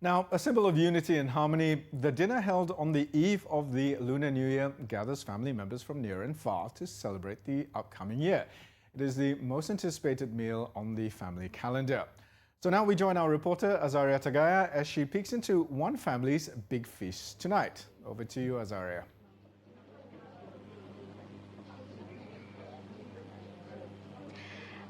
Now, a symbol of unity and harmony, the dinner held on the eve of the Lunar New Year gathers family members from near and far to celebrate the upcoming year. It is the most anticipated meal on the family calendar. So now we join our reporter Azaria Tagaya as she peeks into one family's big feast tonight. Over to you, Azaria.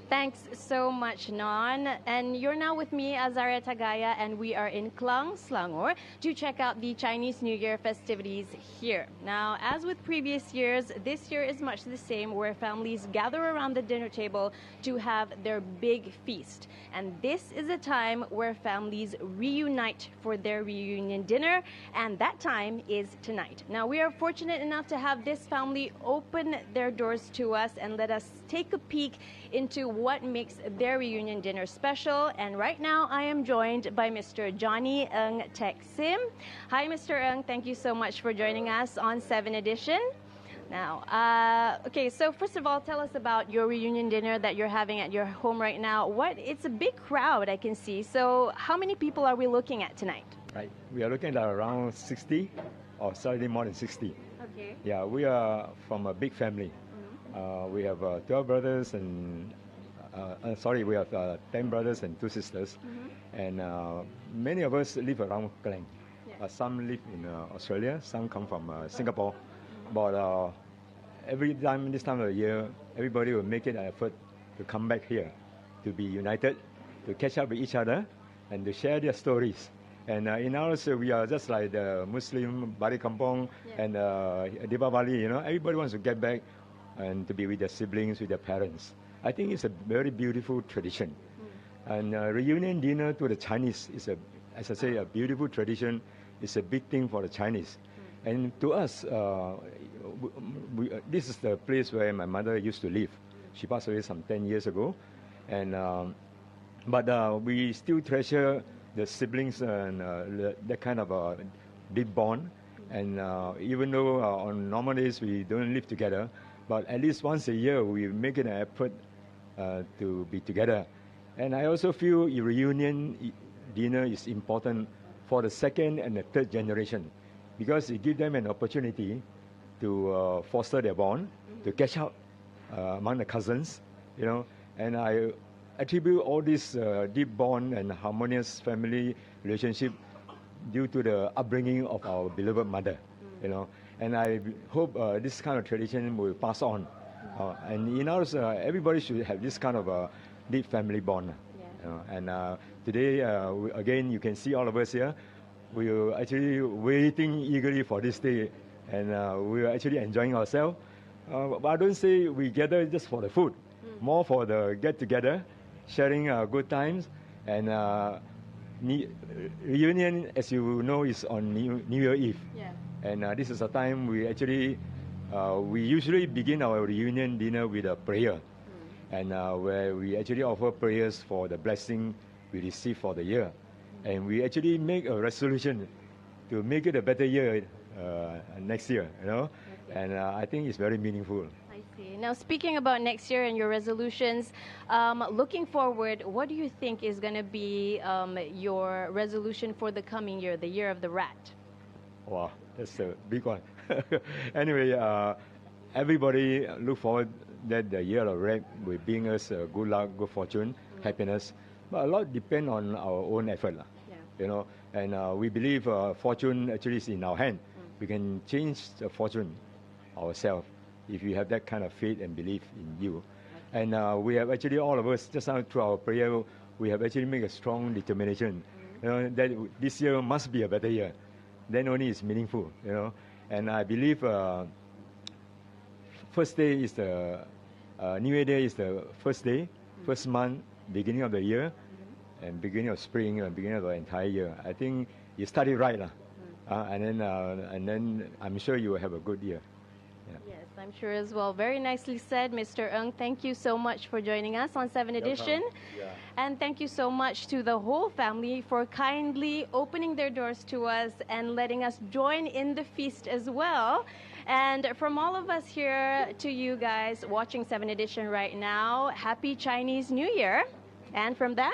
Thanks so much, Non. And you're now with me, Azaria Tagaya, and we are in Klang, Selangor, to check out the Chinese New Year festivities here. Now, as with previous years, this year is much the same, where families gather around the dinner table to have their big feast. And this is a time where families reunite for their reunion dinner, and that time is tonight. Now, we are fortunate enough to have this family open their doors to us and let us take a peek into what makes their reunion dinner special. And right now I am joined by Mr. Johnny Ng Tek Sim. Hi, Mr. Ng. Thank you so much for joining us on 7 Edition. Now, okay, so first of all, tell us about your reunion dinner that you're having at your home right now. It's a big crowd, I can see. So how many people are we looking at tonight? Right, we are looking at around 60, or slightly more than 60. Okay. Yeah, we are from a big family. We have 12 brothers and we have 10 brothers and 2 sisters, and many of us live around Klang. Some live in Australia, some come from Singapore. But every time, this time of the year, everybody will make it an effort to come back here, to be united, to catch up with each other, and to share their stories. And in ours, we are just like the Muslim Bari Kampong and Deepavali. Everybody wants to get back and to be with their siblings, with their parents. I think it's a very beautiful tradition. And reunion dinner to the Chinese is, as I say, a beautiful tradition. It's a big thing for the Chinese. And to us, this is the place where my mother used to live. She passed away some 10 years ago. And but we still treasure the siblings and that kind of deep bond. And even though on normal days we don't live together, but at least once a year we make an effort to be together. And I also feel a reunion dinner is important for the second and the third generation, because it gives them an opportunity to foster their bond, to catch up among the cousins, And I attribute all this deep bond and harmonious family relationship due to the upbringing of our beloved mother, And I hope this kind of tradition will pass on. And in ours, everybody should have this kind of deep family bond. And today, again, you can see all of us here. We are actually waiting eagerly for this day, and we are actually enjoying ourselves. But I don't say we gather just for the food, more for the get-together, sharing good times. And reunion, as you know, is on New Year Eve. And this is a time we actually, we usually begin our reunion dinner with a prayer, and where we actually offer prayers for the blessing we receive for the year. And we actually make a resolution to make it a better year next year, And I think it's very meaningful. I see. Now, speaking about next year and your resolutions, looking forward, what do you think is going to be your resolution for the coming year, the year of the rat? Wow, that's a big one. Anyway, everybody look forward that the year of rat will bring us good luck, good fortune, happiness. But a lot depend on our own effort, And we believe fortune actually is in our hand. We can change the fortune ourselves if you have that kind of faith and belief in you. And we have actually, all of us, just now through our prayer, we have actually made a strong determination, that this year must be a better year. Then only it's meaningful, And I believe first day is the New Year Day is the first day, first month, beginning of the year, and beginning of spring, and beginning of the entire year. I think you started right, and then I'm sure you will have a good year. Yes, I'm sure as well. Very nicely said, Mr. Ng. Thank you so much for joining us on 7 Edition. And thank you so much to the whole family for kindly opening their doors to us and letting us join in the feast as well. And from all of us here to you guys watching 7 Edition right now, Happy Chinese New Year. And from them?